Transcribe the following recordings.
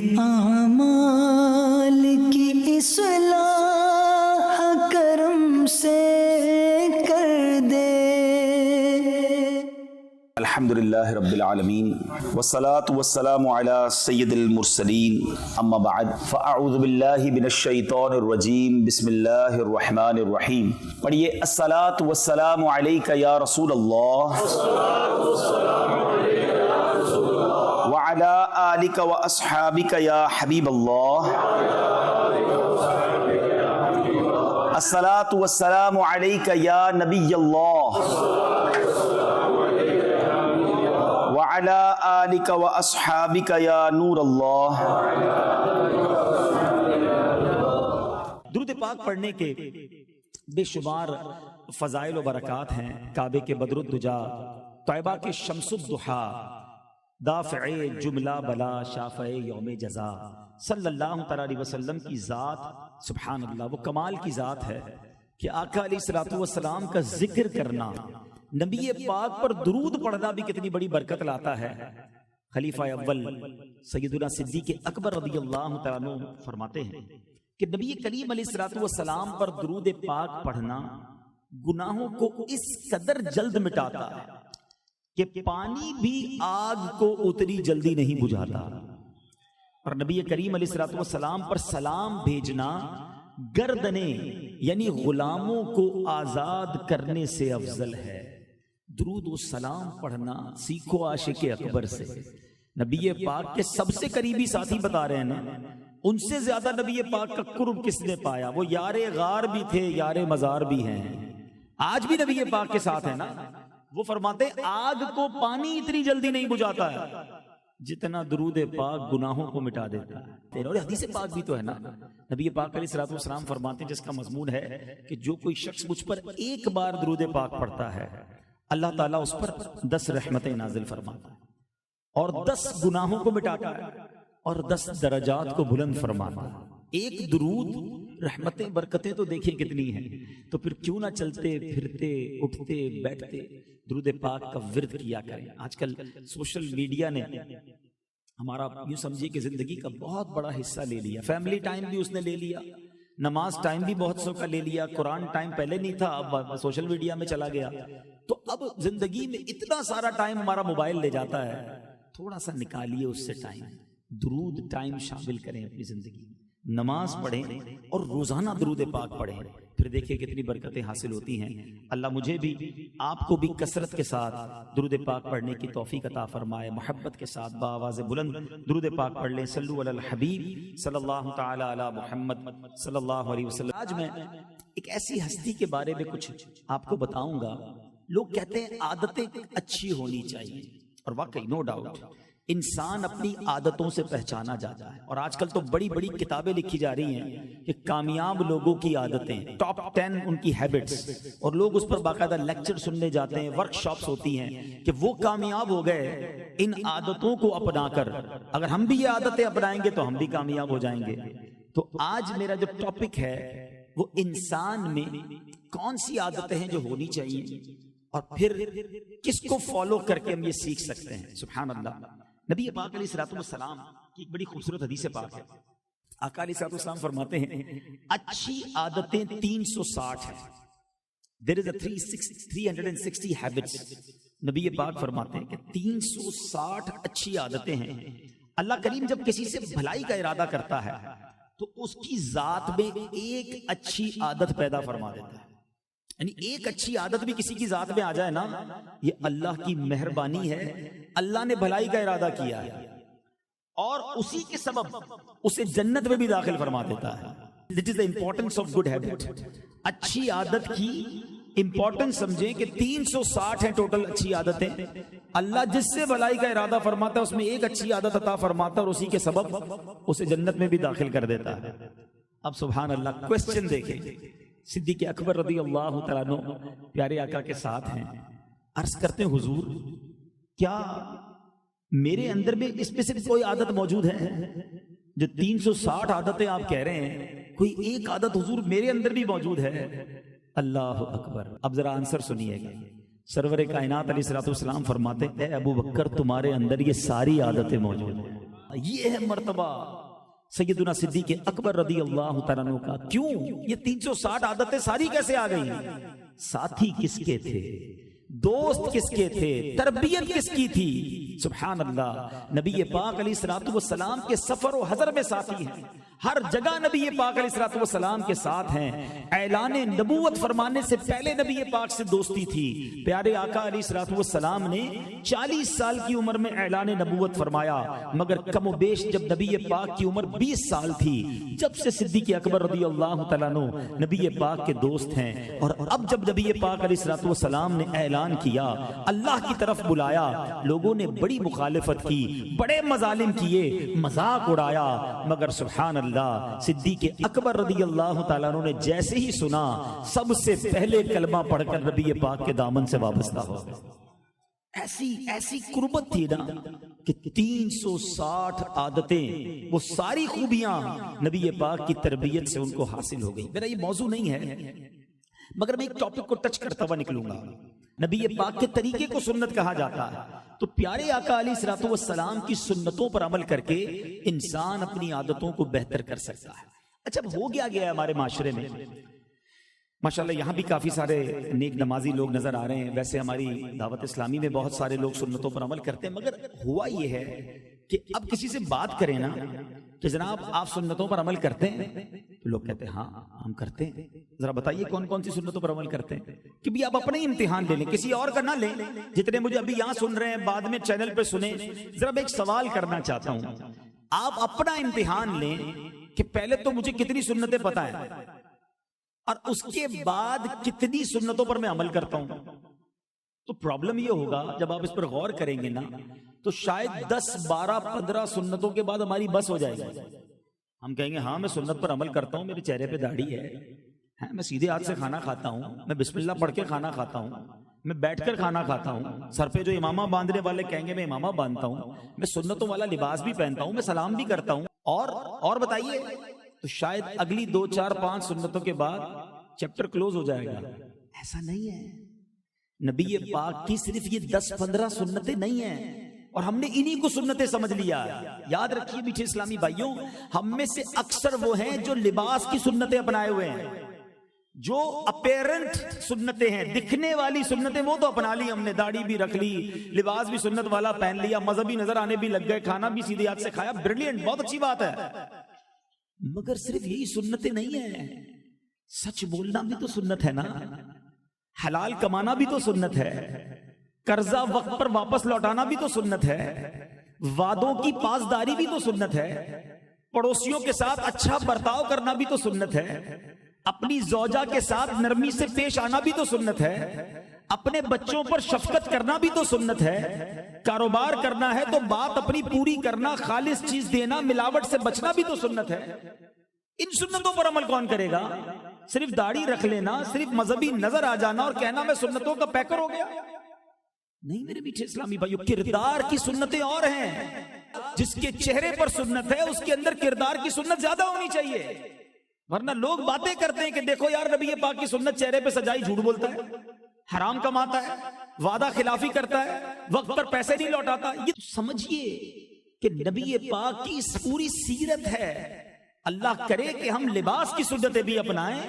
اعمال کی اصلاح کرم سے کر دے۔ الحمدللہ رب العالمین والصلاة والسلام علی سید المرسلین اما بعد فاعوذ باللہ من الشیطان الرجیم بسم اللہ الرحمن الرحیم۔ پڑھیے الصلاة والسلام علیک یا رسول اللہ وعلی آلک واصحابک یا حبیب اللہ۔ الصلاة والسلام علیک یا نبی اللہ وعلی آلک واصحابک یا نور اللہ۔ درود پاک پڑھنے کے بے شمار فضائل و برکات ہیں۔ کعبے کے بدر الدجا، طیبہ کے شمس الضحیٰ، دافع جملہ بلا، شافع یوم جزا، صلی اللہ علیہ وسلم کی ذات سبحان اللہ وہ کمال کی ذات ہے کہ آقا علیہ الصلوۃ والسلام کا ذکر کرنا، نبی پاک پر درود پڑھنا بھی کتنی بڑی برکت لاتا ہے۔ خلیفہ اول سیدنا صدیق اکبر رضی اللہ تعالیٰ عنہ فرماتے ہیں کہ نبی کریم علیہ الصلوۃ والسلام پر درود پاک پڑھنا گناہوں کو اس قدر جلد مٹاتا ہے کہ پانی بھی آگ کو اتنی جلدی نہیں بجھاتا، اور نبی کریم علیہ الصلوۃ والسلام پر سلام بھیجنا گردنیں یعنی غلاموں کو آزاد کرنے سے افضل ہے۔ درود و سلام پڑھنا سیکھو عاشق اکبر سے۔ نبی پاک کے سب سے قریبی ساتھی بتا رہے ہیں نا، ان سے زیادہ نبی پاک کا قرب کس نے پایا؟ وہ یار غار بھی تھے، یار مزار بھی ہیں، آج بھی نبی پاک کے ساتھ ہیں نا۔ وہ فرماتے آگ کو پانی اتنی جلدی نہیں بجھاتا ہے جتنا درود پاک گناہوں کو مٹا دیتا ہے۔ اور حدیث پاک بھی تو ہے نا، نبی پاک علیہ الصلوۃ والسلام فرماتے ہیں جس کا مضمون ہے کہ جو کوئی شخص مجھ پر ایک بار درود پاک پڑھتا ہے اللہ تعالیٰ اس پر 10 رحمتیں نازل فرماتا ہے اور 10 گناہوں کو مٹاتا ہے اور 10 درجات کو بلند فرماتا ہے۔ ایک درود رحمتیں برکتیں تو دیکھیں کتنی ہیں، تو پھر کیوں نہ چلتے پھرتے اٹھتے بیٹھتے درود پاک کا ورد کیا کریں۔ آج کل سوشل میڈیا نے ہمارا یوں سمجھیے کہ زندگی کا بہت بڑا حصہ لے لیا۔ فیملی ٹائم بھی اس نے لے لیا، نماز ٹائم بھی بہت سو کا لے لیا، قرآن ٹائم پہلے نہیں تھا اب سوشل میڈیا میں چلا گیا، تو اب زندگی میں اتنا سارا ٹائم ہمارا موبائل لے جاتا ہے۔ تھوڑا سا نکالیے اس سے ٹائم، درود ٹائم شامل کریں اپنی زندگی میں، نماز پڑھیں اور روزانہ درود پاک پڑھیں، پھر دیکھیں کتنی برکتیں حاصل ہوتی ہیں۔ اللہ مجھے بھی آپ کو بھی کثرت کے ساتھ درود پاک پڑھنے کی توفیق عطا فرمائے۔ محبت کے ساتھ بآواز بلند درود پاک پڑھ لیں۔ صلو علی الحبیب صلی اللہ تعالی علی محمد صلی اللہ علیہ وسلم۔ آج میں ایک ایسی ہستی کے بارے میں کچھ آپ کو بتاؤں گا۔ لوگ کہتے ہیں عادتیں اچھی ہونی چاہیے، اور واقعی نو ڈاؤٹ انسان اپنی عادتوں سے پہچانا جاتا ہے، اور آج کل تو بڑی بڑی کتابیں لکھی جا رہی ہیں کہ کامیاب لوگوں کی عادتیں، ٹاپ 10 ان کی ہیبٹس، اور لوگ اس پر باقاعدہ لیکچر سننے جاتے ہیں، ورک شاپس ہوتی ہیں کہ وہ کامیاب ہو گئے ان عادتوں کو اپنا کر۔ اگر ہم بھی یہ عادتیں اپنائیں گے تو ہم بھی کامیاب ہو جائیں گے۔ تو آج میرا جو ٹاپک ہے وہ انسان میں کون سی عادتیں ہیں جو ہونی چاہیے، اور پھر کس کو فالو کر کے ہم یہ سیکھ سکتے ہیں۔ سبحان اللہ۔ نبی پاک علیہ الصلوۃ والسلام کی ایک بڑی خوبصورت حدیث پاک ہے۔ آقا علیہ الصلوۃ والسلام فرماتے ہیں اچھی عادتیں 360 ہیں۔ There is a 360 habits۔ نبی پاک فرماتے ہیں کہ 360 اچھی عادتیں ہیں۔ اللہ کریم جب کسی سے بھلائی کا ارادہ کرتا ہے تو اس کی ذات میں ایک اچھی عادت پیدا فرما دیتا ہے، یعنی ایک اچھی عادت بھی کسی کی ذات میں آ جائے نا، یہ اللہ کی مہربانی ہے، اللہ نے بھلائی کا ارادہ کیا ہے اور اسی کے سبب اسے جنت میں بھی داخل فرما دیتا ہے۔ This is the importance of good habit۔ اچھی عادت کی امپورٹنس سمجھیں کہ 360 ہیں ٹوٹل اچھی عادتیں۔ اللہ جس سے بھلائی کا ارادہ فرماتا ہے اس میں ایک اچھی عادت عطا فرماتا ہے اور اسی کے سبب اسے جنت میں بھی داخل کر دیتا ہے۔ اب سبحان اللہ، کوسچن دیکھیں۔ صدیق اکبر رضی اللہ تعالیٰ عنہ پیارے آقا کے ساتھ ہیں، عرض کرتے ہیں حضور کیا میرے اندر میں اس میں سے کوئی عادت موجود ہے؟ جو 360 عادتیں آپ کہہ رہے ہیں، کوئی ایک عادت حضور میرے اندر بھی موجود ہے؟ اللہ اکبر۔ اب ذرا آنسر سنیے گا۔ سرور کائنات علیہ الصلوۃ والسلام فرماتے ہیں اے ابو بکر تمہارے اندر یہ ساری عادتیں موجود ہیں۔ یہ ہے مرتبہ سیدنا صدیق اکبر رضی اللہ تعالیٰ عنہ کا. کیوں یہ 360 عادتیں ساری کیسے آ گئی؟ ساتھی کس کے تھے، دوست کس کے تھے، تربیت کس کی تھی؟ سبحان اللہ. نبی پاک علیہ الصلوۃ والسلام کے سفر و حضر میں ساتھی ہیں، ہر جگہ نبی پاک علیہ الصلوۃ والسلام کے ساتھ ہیں. اعلان نبوت فرمانے سے پہلے نبی پاک سے دوستی تھی. پیارے آقا علیہ الصلوۃ والسلام نے 40 سال کی عمر میں اعلان نبوت فرمایا، مگر کم و بیش جب نبی پاک کی عمر 20 سال تھی، جب سے صدیق اکبر رضی اللہ تعالیٰ عنہ نبی پاک کے دوست ہیں. اور اب جب نبی پاک علیہ الصلوۃ والسلام نے اعلان کیا، اللہ کی طرف بلایا، لوگوں نے بڑی مخالفت کی، بڑے مظالم کیے، مذاق اڑایا، مگر سبحان اللہ صدیق اکبر رضی اللہ تعالیٰ عنہ نے جیسے ہی سنا، سب سے پہلے کلمہ پڑھ کر نبی پاک کے دامن سے وابستہ ہو گئے. ایسی قربت تھی نا کہ 360 عادتیں، وہ ساری خوبیاں نبی پاک کی تربیت سے ان کو حاصل ہو گئی. میرا یہ موضوع نہیں ہے، مگر میں ایک ٹاپک کو ٹچ کرتا ہوا نکلوں گا. نبی پاک کے طریقے کو سنت کہا جاتا ہے، تو پیارے آقا علیہ الصلوۃ والسلام کی سنتوں پر عمل کر کے انسان اپنی عادتوں کو بہتر کر سکتا ہے. اچھا اب ہو گیا ہے ہمارے معاشرے میں، ماشاءاللہ یہاں بھی کافی سارے نیک نمازی لوگ نظر آ رہے ہیں. ویسے ہماری دعوت اسلامی میں بہت سارے لوگ سنتوں پر عمل کرتے ہیں، مگر ہوا یہ ہے کہ اب کسی سے بات کریں نا کہ جناب آپ سنتوں پر عمل کرتے ہیں، تو لوگ کہتے ہیں ہاں ہم کرتے ہیں. ذرا بتائیے کون کون سی سنتوں پر عمل کرتے ہیں؟ کہ بھی آپ اپنے ہی امتحان لے لیں، کسی اور کا نہ لیں. جتنے مجھے ابھی یہاں سن رہے ہیں، بعد میں چینل پہ سنیں. ذرا میں ایک سوال کرنا چاہتا ہوں، آپ اپنا امتحان لیں کہ پہلے تو مجھے کتنی سنتیں پتہ ہیں، اور اس کے بعد کتنی سنتوں پر میں عمل کرتا ہوں. تو پرابلم یہ ہوگا جب آپ اس پر غور کریں گے نا، تو شاید 10 12 15 سنتوں کے بعد ہماری بس ہو جائے گی. ہم کہیں گے ہاں میں سنت پر عمل کرتا ہوں، میرے چہرے پہ داڑھی ہے، میں سیدھے ہاتھ سے کھانا کھاتا ہوں، میں بسم اللہ پڑھ کے کھانا کھاتا ہوں، میں بیٹھ کر کھانا کھاتا ہوں، سر پہ جو امامہ باندھنے والے کہیں گے میں امامہ باندھتا ہوں، میں سنتوں والا لباس بھی پہنتا ہوں، میں سلام بھی کرتا ہوں. اور بتائیے، تو شاید اگلی 2 4 5 سنتوں کے بعد چیپٹر کلوز ہو جائے گا. ایسا نہیں ہے. نبی پاک کی صرف یہ 10 15 سنتیں نہیں ہیں، اور ہم نے انہی کو سنتیں سمجھ لیا. یاد رکھیے میٹھے اسلامی بھائیوں، ہم میں سے اکثر وہ ہیں جو لباس کی سنتیں اپنائے ہوئے ہیں، جو اپیرنٹ سنتیں ہیں، دکھنے والی سنتیں وہ تو اپنا لی ہم نے. داڑھی بھی رکھ لی، لباس بھی سنت والا پہن لیا، مذہبی نظر آنے بھی لگ گئے، کھانا بھی سیدھے ہاتھ سے کھایا. بریلینٹ، بہت اچھی بات ہے، مگر صرف یہی سنتیں نہیں ہیں. سچ بولنا بھی تو سنت ہے نا، حلال کمانا بھی تو سنت ہے، قرضہ وقت پر واپس لوٹانا بھی تو سنت ہے، وعدوں کی پاسداری بھی تو سنت ہے، پڑوسیوں کے ساتھ اچھا برتاؤ کرنا بھی تو سنت ہے، اپنی زوجہ کے ساتھ نرمی سے پیش آنا بھی تو سنت ہے، اپنے بچوں پر شفقت کرنا بھی تو سنت ہے، کاروبار کرنا ہے تو بات اپنی پوری کرنا، خالص چیز دینا، ملاوٹ سے بچنا بھی تو سنت ہے. ان سنتوں پر عمل کون کرے گا؟ صرف داڑھی رکھ لینا، صرف مذہبی نظر آ جانا اور کہنا میں سنتوں کا پیکر ہو گیا؟ نہیں میرے میٹھے اسلامی بھائیو، کردار کی سنتیں اور ہیں. جس کے چہرے پر سنت ہے اس کے اندر کردار کی سنت زیادہ ہونی چاہیے. ورنہ لوگ باتیں کرتے ہیں کہ دیکھو یار نبی پاک کی سنت، چہرے پہ سجائی، جھوٹ بولتا ہے، حرام کماتا ہے، وعدہ خلافی کرتا ہے، وقت پر پیسے نہیں لوٹاتا. یہ سمجھیے کہ نبی پاک کی اس پوری سیرت ہے. اللہ کرے کہ ہم لباس کی سنتیں بھی اپنائیں،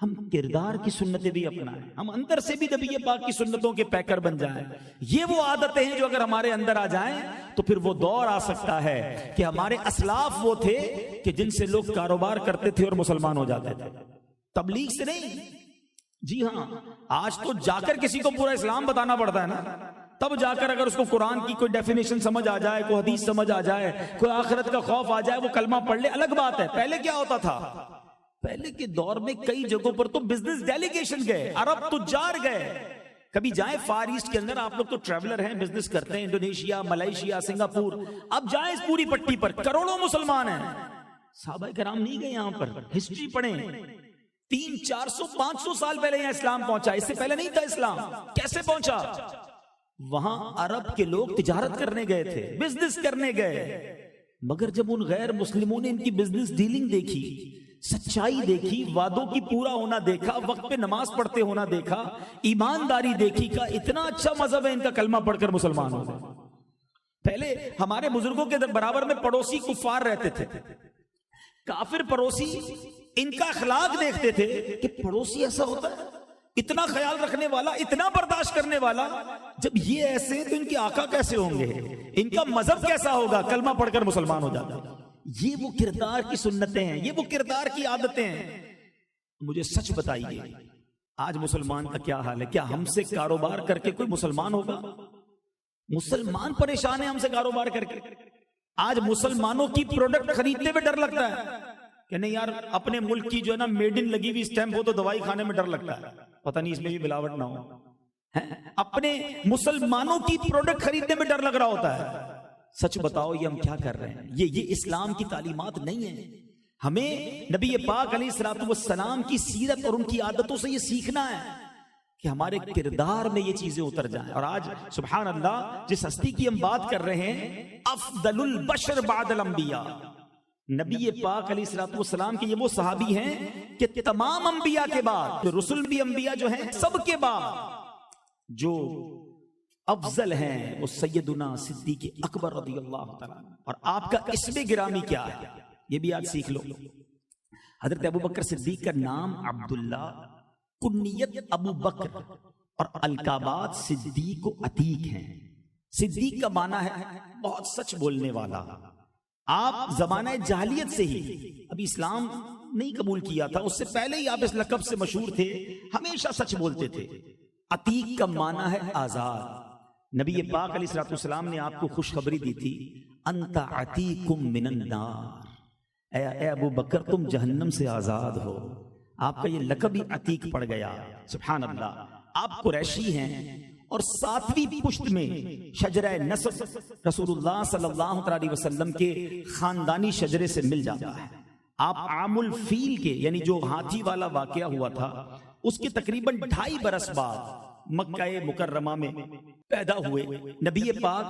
ہم کردار کی سنتیں بھی اپنائیں، ہم اندر سے بھی نبی پاک کی سنتوں کے پیکر بن جائیں. یہ وہ عادتیں ہیں جو اگر ہمارے اندر آ جائیں تو پھر وہ دور آ سکتا ہے کہ ہمارے اسلاف وہ تھے کہ جن سے لوگ کاروبار کرتے تھے اور مسلمان ہو جاتے تھے، تبلیغ سے نہیں. جی ہاں، آج تو جا کر کسی کو پورا اسلام بتانا پڑتا ہے نا، تب جا کر اگر اس کو قرآن کی کوئی ڈیفینیشن سمجھ آ جائے، کوئی حدیث سمجھ آ جائے، کوئی آخرت کا خوف آ جائے، وہ کلمہ پڑھ لے، الگ بات ہے. پہلے کیا ہوتا تھا؟ پہلے کے دور میں کئی جگہوں پر تو بزنس ڈیلیگیشن گئے، عرب تجار گئے. کبھی جائیں فار ایسٹ کے اندر، آپ لوگ تو ٹریولر ہیں، بزنس کرتے ہیں، انڈونیشیا، ملائیشیا، سنگاپور، اب جائیں اس پوری پٹی پر کروڑوں مسلمان ہیں. صحابہ کرام نہیں گئے یہاں پر، ہسٹری پڑھیں. 300 400 500 سال پہلے یہاں اسلام پہنچا، اس سے پہلے نہیں تھا اسلام. کیسے پہنچا؟ وہاں عرب کے لوگ تجارت کرنے گئے تھے، بزنس کرنے گئے، مگر جب ان غیر مسلموں نے ان کی بزنس ڈیلنگ دیکھی، سچائی دیکھی، وعدوں کی پورا ہونا دیکھا، وقت پہ نماز پڑھتے ہونا دیکھا، ایمانداری دیکھی، کا اتنا اچھا مذہب ہے ان کا، کلمہ پڑھ کر مسلمان ہو گئے. پہلے ہمارے بزرگوں کے برابر میں پڑوسی کفار رہتے تھے، کافر پڑوسی ان کا اخلاق دیکھتے تھے کہ پڑوسی ایسا ہوتا ہے، اتنا خیال رکھنے والا، اتنا برداشت کرنے والا، جب یہ ایسے تو ان کے آقا کیسے ہوں گے، ان کا مذہب کیسا ہوگا، کلمہ پڑھ کر مسلمان ہو جاتا ہے۔ یہ وہ کردار کی سنتیں ہیں، یہ وہ کردار کی عادتیں ہیں۔ مجھے سچ بتائیے آج مسلمان کا کیا حال ہے؟ کیا ہم سے کاروبار کر کے کوئی مسلمان ہوگا؟ مسلمان پریشان ہے ہم سے کاروبار کر کے۔ آج مسلمانوں کی پروڈکٹ خریدنے میں ڈر لگتا ہے کہ نہیں یار، اپنے ملک کی جو ہے نا میڈ ان لگی ہوئی اسٹیمپ ہو تو دوائی کھانے میں ڈر لگتا ہے، پتہ نہیں اس میں بھی ملاوٹ نہ ہو۔ اپنے مسلمانوں کی پروڈکٹ خریدنے میں ڈر لگ رہا ہوتا ہے۔ سچ بتاؤ یہ ہم کیا کر رہے ہیں؟ یہ اسلام کی تعلیمات نہیں ہیں۔ ہمیں نبی پاک علیہ الصلوۃ والسلام کی سیرت اور ان کی عادتوں سے یہ سیکھنا ہے کہ ہمارے کردار میں یہ چیزیں اتر جائیں۔ اور آج سبحان اللہ جس ہستی کی ہم بات کر رہے ہیں، افضل البشر بعد الانبیاء، نبی پاک علیہ الصلوۃ والسلام کے یہ وہ صحابی ہیں کہ تمام انبیاء کے بعد، رسول بھی انبیاء جو ہیں سب کے بعد جو افضل ہیں وہ سیدنا صدیق اکبر رضی اللہ تعالیٰ عنہ۔ اور آپ کا اسم گرامی کیا ہے یہ بھی آج سیکھ لو۔ حضرت ابو بکر صدیق کا نام عبداللہ، کنیت ابو بکر، اور القابات صدیق و عتیق ہیں۔ صدیق کا معنی ہے بہت سچ بولنے والا۔ آپ زمانہ جاہلیت سے ہی، ابھی اسلام نہیں قبول کیا تھا، اس سے پہلے ہی آپ اس لقب سے مشہور تھے، ہمیشہ سچ بولتے تھے۔ عتیق کا معنی ہے آزاد۔ نبی پاک علیہ الصلوۃ والسلام نے آپ کو خوشخبری دی تھی، انت عتیق من النار، اے ابو بکر تم جہنم سے آزاد ہو۔ آپ کا یہ لقب ہی عتیق پڑ گیا۔ سبحان اللہ، آپ قریشی ہیں اور 7ویں پشت میں شجرہ نسب رسول اللہ صلی اللہ علیہ وسلم کے خاندانی شجرے سے مل جاتا ہے۔ آپ عام الفیل کے، یعنی جو ہاتھی والا واقعہ ہوا تھا، اس کے تقریباً 2.5 برس بعد مکہ مکرمہ میں پیدا ہوئے۔ نبی پاک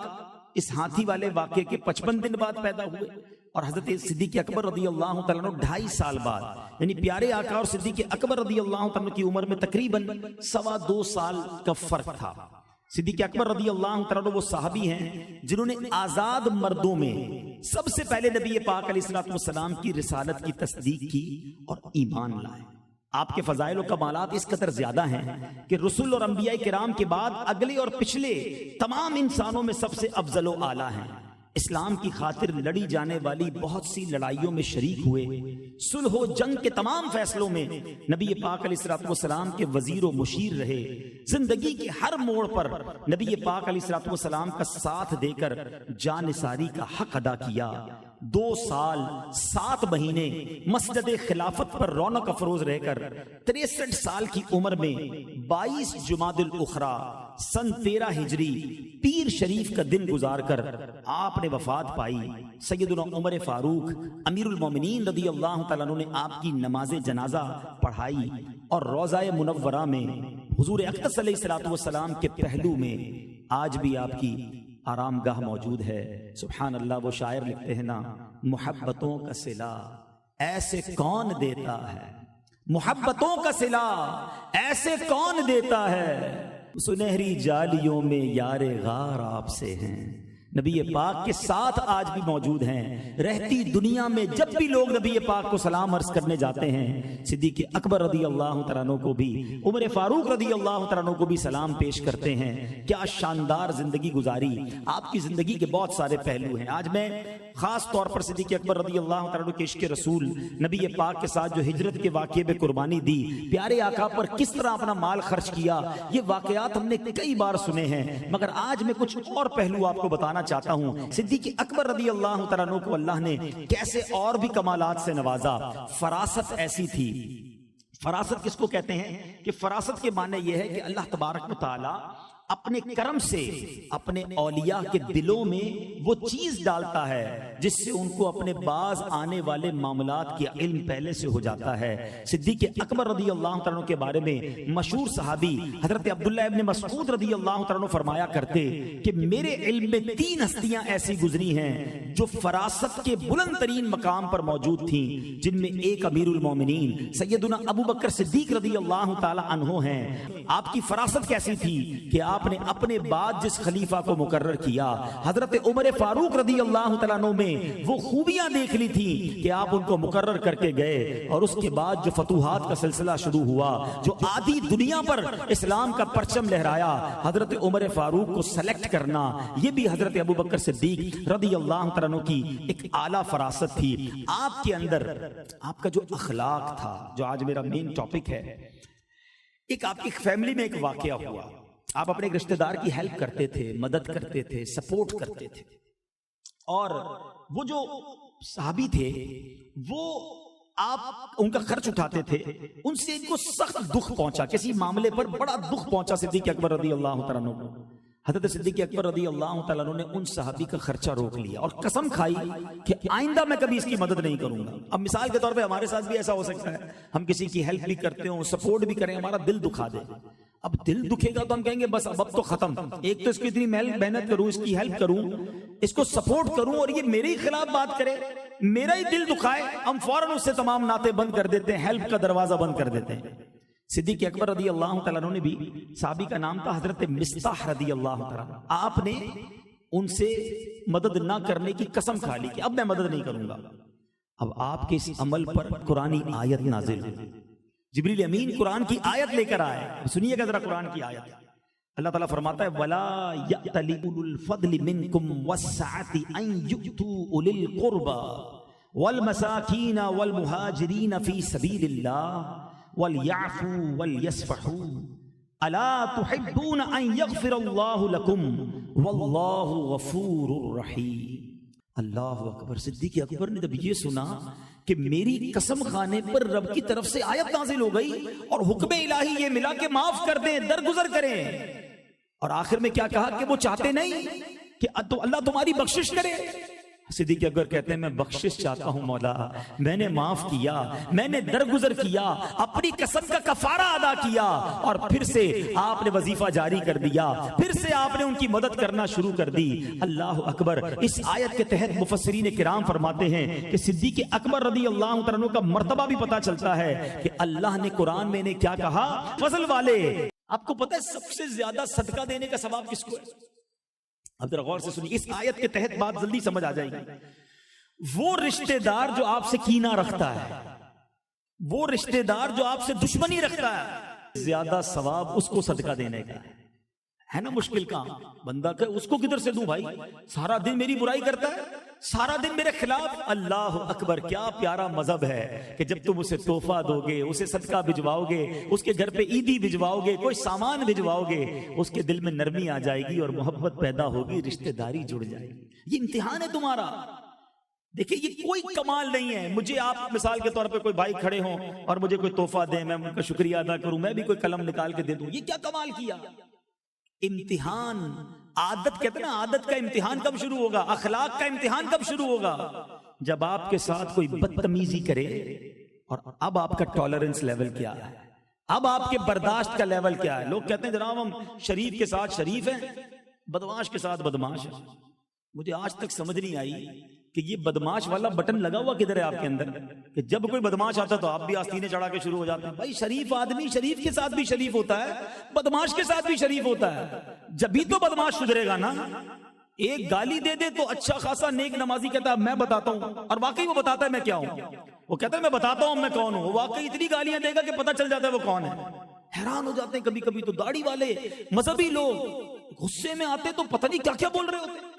اس ہاتھی والے واقعے کے 55 دن بعد پیدا ہوئے، اور حضرت صدیق اکبر رضی اللہ تعالیٰ عنہ 2.5 سال بعد، یعنی پیارے آقا اور صدیق اکبر رضی اللہ تعالیٰ عنہ کی عمر میں تقریباً 2.25 سال کا فرق تھا۔ صدیق اکبر رضی اللہ تعالیٰ عنہ وہ صحابی ہیں جنہوں نے آزاد مردوں میں سب سے پہلے نبی پاک علیہ الصلوۃ والسلام کی رسالت کی تصدیق کی اور ایمان لائے۔ آپ کے فضائل و کمالات اس قدر زیادہ ہیں کہ رسول اور انبیاء کرام کے بعد اگلے اور پچھلے تمام انسانوں میں سب سے افضل و اعلیٰ ہیں۔ اسلام کی خاطر لڑی جانے والی بہت سی لڑائیوں میں شریک ہوئے، صلح و جنگ کے تمام فیصلوں میں نبی پاک علیہ الصلوۃ والسلام کے وزیر و مشیر رہے۔ زندگی کے ہر موڑ پر نبی پاک علیہ الصلوۃ والسلام کا ساتھ دے کر جان نثاری کا حق ادا کیا۔ 2 سال 7 مہینے مسجد خلافت پر رونق افروز رہ کر 63 سال کی عمر میں 22 جمادی الاخری سن 13 ہجری پیر شریف کا دن گزار کر آپ نے وفات پائی۔ سیدنا عمر فاروق امیر المومنین رضی اللہ تعالیٰ عنہ نے آپ کی نماز جنازہ پڑھائی، اور روضہ منورہ میں حضور اقدس علیہ الصلوۃ والسلام کے پہلو میں آج بھی آپ کی آرام گاہ موجود ہے۔ سبحان اللہ، وہ شاعر لکھتے ہیں نا، محبتوں کا صلہ ایسے کون دیتا ہے، محبتوں کا صلہ ایسے کون دیتا ہے، سنہری جالیوں میں یار غار آپ سے ہیں۔ نبی پاک کے ساتھ آج بھی موجود ہیں۔ رہتی دنیا میں جب بھی لوگ نبی پاک کو سلام عرض کرنے جاتے ہیں، صدیق اکبر رضی اللہ تعالیٰ عنہ کو بھی، عمر فاروق رضی اللہ تعالیٰ عنہ کو بھی سلام پیش کرتے ہیں۔ کیا شاندار زندگی گزاری! آپ کی زندگی کے بہت سارے پہلو ہیں۔ آج میں خاص طور پر صدیق اکبر رضی اللہ تعالیٰ عنہ کے عشق رسول، نبی پاک کے ساتھ جو ہجرت کے واقعے میں قربانی دی، پیارے آقا پر کس طرح اپنا مال خرچ کیا، یہ واقعات ہم نے کئی بار سنے ہیں، مگر آج میں کچھ اور پہلو آپ کو بتانا چاہتا ہوں۔ صدیق اکبر رضی اللہ تعالیٰ عنہ کو اللہ نے کیسے اور بھی کمالات سے نوازا۔ فراست ایسی تھی۔ فراست کس کو کہتے ہیں کہ فراست کے معنی یہ ہے کہ اللہ تبارک و تعالی اپنے کرم سے اپنے اولیاء کے دلوں میں وہ چیز ڈالتا ہے جس سے ان کو اپنے باز آنے والے معاملات کی علم پہلے سے ہو جاتا ہے۔ صدیق اکبر رضی اللہ تعالیٰ عنہ کے بارے میں مشہور صحابی حضرت عبداللہ ابن مسعود رضی اللہ تعالیٰ عنہ فرمایا کرتے کہ میرے علم میں 3 ہستیاں ایسی گزری ہیں جو فراست کے بلند ترین مقام پر موجود تھیں، جن میں ایک امیر المومنین سیدنا ابو بکر صدیق رضی اللہ تعالیٰ عنہ ہیں۔ آپ کی فراست کیسی تھی کہ آپ نے اپنے بعد جس خلیفہ کو مقرر کیا حضرت عمر فاروق رضی اللہ تعالیٰ عنہ میں وہ خوبیاں دیکھ لی تھی کہ آپ ان کو مقرر کر کے گئے، اور اس کے بعد جو فتوحات کا سلسلہ شروع ہوا، جو آدھی دنیا پر اسلام کا پرچم لہرایا، حضرت عمر فاروق کو سلیکٹ کرنا یہ بھی حضرت ابوبکر صدیق رضی اللہ تعالیٰ عنہ کی ایک اعلیٰ فراست تھی۔ آپ کے اندر آپ کا جو اخلاق تھا، جو آج میرا مین ٹاپک ہے، ایک آپ کی فیملی میں ایک واقعہ ہوا، آپ اپنے ایک رشتہ دار کی ہیلپ کرتے تھے، مدد کرتے تھے، سپورٹ کرتے تھے، اور وہ جو صحابی تھے وہ آپ ان کا خرچ اٹھاتے تھے، ان سے ان کو سخت دکھ پہنچا، کسی معاملے پر بڑا دکھ پہنچا صدیق اکبر رضی اللہ تعالیٰ عنہ کو۔ حضرت صدیق اکبر رضی اللہ تعالیٰ عنہ نے ان صحابی کا خرچہ روک لیا اور قسم کھائی کہ آئندہ میں کبھی اس کی مدد نہیں کروں گا۔ اب مثال کے طور پہ ہمارے ساتھ بھی ایسا ہو سکتا ہے، ہم کسی کی ہیلپ بھی کرتے ہوں، سپورٹ بھی کریں، ہمارا دل دکھا دے، اب دل دکھے گا تو ہم کہیں گے بس اب تو ختم، ایک تو اس کی اتنی محنت کروں، اس کی ہیلپ کروں، اس کو سپورٹ کروں، اور یہ میرے ہی خلاف بات کرے، میرا ہی دل دکھائے، ہم فوراً اس سے تمام ناطے بند کر دیتے ہیں، ہیلپ کا دروازہ بند کر دیتے ہیں۔ صدیق اکبر رضی اللہ تعالیٰ عنہ نے بھی، صحابی کا نام تھا حضرت مصطح رضی اللہ تعالیٰ عنہ، آپ نے ان سے مدد نہ کرنے کی قسم کھا لی کہ اب میں مدد نہیں کروں گا۔ اب آپ کے اس عمل پر قرآنی آیت نازل ہوئی، جبریل امین قرآن کی آیت لے کر آئے، سنیے گا ذرا قرآن کی آیت۔ اللہ تعالیٰ فرماتا ہے وَلَا يَأْتَلِ أُولُو الْفَضْلِ مِنْكُمْ وَالسَّعَةِ أَنْ يُؤْتُوا أُولِي الْقُرْبَى وَالْمَسَاكِينَ وَالْمُهَاجِرِينَ فِي سَبِيلِ اللَّهِ وَلْيَعْفُوا وَلْيَصْفَحُوا أَلَا تُحِبُّونَ أَن يَغْفِرَ اللَّهُ لَكُمْ وَاللَّهُ غَفُورٌ رَحِيمٌ۔ اللہ اکبر۔ صدیق اکبر نے جب یہ سنا کہ میری قسم کھانے پر رب کی طرف سے آیت نازل ہو گئی اور حکم الہی یہ ملا کہ معاف کر دیں، درگزر کریں، اور آخر میں کیا کہا کہ وہ چاہتے نہیں کہ اللہ تمہاری بخشش کرے، صدیق اکبر کہتے ہیں میں بخشش چاہتا ہوں مولا، میں نے معاف کیا، میں نے درگزر کیا، اپنی قسم کا کفارہ ادا کیا، اور پھر سے آپ نے وظیفہ جاری کر دیا، پھر سے آپ نے ان کی مدد کرنا شروع کر دی۔ اللہ اکبر۔ اس آیت کے تحت مفسرین کرام فرماتے ہیں کہ صدیق اکبر رضی اللہ تعالیٰ عنہ کا مرتبہ بھی پتا چلتا ہے کہ اللہ نے قرآن میں نے کیا کہا، فضل والے۔ آپ کو پتہ ہے سب سے زیادہ صدقہ دینے کا ثواب کس کو ہے؟ اب ذرا غور سے سنیے، اس آیت کے تحت بات جلدی سمجھ آ جائے گی۔ وہ رشتہ دار جو آپ سے کینہ رکھتا ہے، وہ رشتہ دار جو آپ سے دشمنی رکھتا ہے، زیادہ ثواب اس کو صدقہ دینے کا ہے نا۔ مشکل کام بندہ کہ اس کو کدھر سے دوں بھائی، سارا دن میری برائی کرتا ہے، سارا دن میرے خلاف۔ اللہ اکبر، کیا پیارا مذہب ہے کہ جب تم اسے تحفہ دو گے، اسے صدقہ بھجواؤ گے، اس کے گھر پہ عیدی بھجواؤ گے، کوئی سامان بھجواؤ گے، اس کے دل میں نرمی آ جائے گی اور محبت پیدا ہوگی، رشتہ داری جڑ جائے گی۔ یہ امتحان ہے تمہارا۔ دیکھیں یہ کوئی کمال نہیں ہے، مجھے آپ مثال کے طور پہ کوئی بھائی کھڑے ہوں اور مجھے کوئی تحفہ دیں، میں ان کا شکریہ ادا کروں، میں بھی کوئی قلم نکال کے دے دوں، یہ کیا کمال کیا؟ امتحان، عادت کہتے ہیں نا، عادت کا امتحان کب شروع ہوگا، اخلاق کا امتحان کب شروع ہوگا؟ جب آپ کے ساتھ کوئی بدتمیزی کرے، اور اب آپ کا ٹالرنس لیول کیا ہے، اب آپ کے برداشت کا لیول کیا ہے۔ لوگ کہتے ہیں جناب ہم شریف کے ساتھ شریف ہیں، بدماش کے ساتھ بدماش ہیں۔ مجھے آج تک سمجھ نہیں آئی کہ یہ بدماش والا بٹن لگا ہوا کدھر ہے آپ کے اندر، کہ جب کوئی بدماش آتا تو آپ بھی آستینے چڑھا کے شروع ہو جاتے ہیں۔ بھائی شریف آدمی شریف کے ساتھ بھی شریف ہوتا ہے، بدماش کے ساتھ بھی شریف ہوتا ہے، جبھی تو بدماش سدھرے گا نا۔ ایک گالی دے دے تو اچھا خاصا نیک نمازی کہتا ہے میں بتاتا ہوں، اور واقعی وہ بتاتا ہے میں کیا ہوں، وہ کہتا ہے میں بتاتا ہوں میں کون ہوں، وہ واقعی اتنی گالیاں دے گا کہ پتہ چل جاتا ہے وہ کون ہے۔ حیران ہو جاتے ہیں کبھی کبھی تو داڑھی والے مذہبی لوگ غصے میں آتے تو پتہ نہیں کیا کیا بول رہے ہوتے۔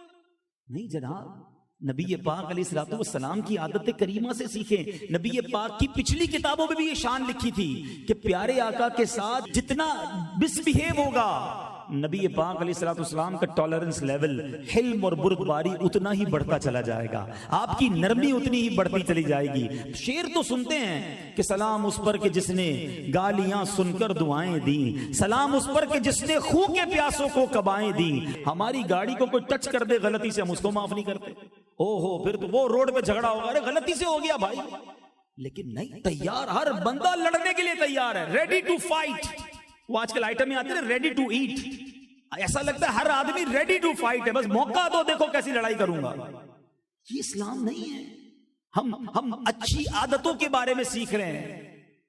نہیں جناب، نبی پاک علیہ الصلوۃ والسلام کی عادت کریمہ سے سیکھیں۔ نبی پاک کی پچھلی کتابوں میں بھی یہ شان لکھی تھی کہ پیارے آقا کے ساتھ جتنا مس بہیو ہوگا، نبی پاک علیہ الصلوۃ والسلام کا ٹالرنس لیول، حلم اور بردباری اتنا ہی بڑھتا چلا جائے گا، آپ کی نرمی اتنی ہی بڑھتی چلی جائے گی۔ شعر تو سنتے ہیں کہ سلام اس پر کہ جس نے گالیاں سن کر دعائیں دیں، سلام اس پر کہ جس نے خون کے پیاسوں کو کبائیں دیں۔ ہماری گاڑی کو کوئی ٹچ کر دے غلطی سے، ہم اس کو معاف نہیں کرتے، او ہو پھر تو وہ روڈ پہ جھگڑا ہوگا، ارے غلطی سے ہو گیا بھائی، لیکن نہیں، تیار، ہر بندہ لڑنے کے لیے تیار ہے، ریڈی ٹو فائٹ۔ وہ آج کل آئٹم میں آتے ہیں ریڈی ٹو ایٹ، ایسا لگتا ہے ہر آدمی ریڈی ٹو فائٹ ہے، بس موقع دو دیکھو کیسی لڑائی کروں گا۔ یہ اسلام نہیں ہے۔ ہم اچھی عادتوں کے بارے میں سیکھ رہے ہیں،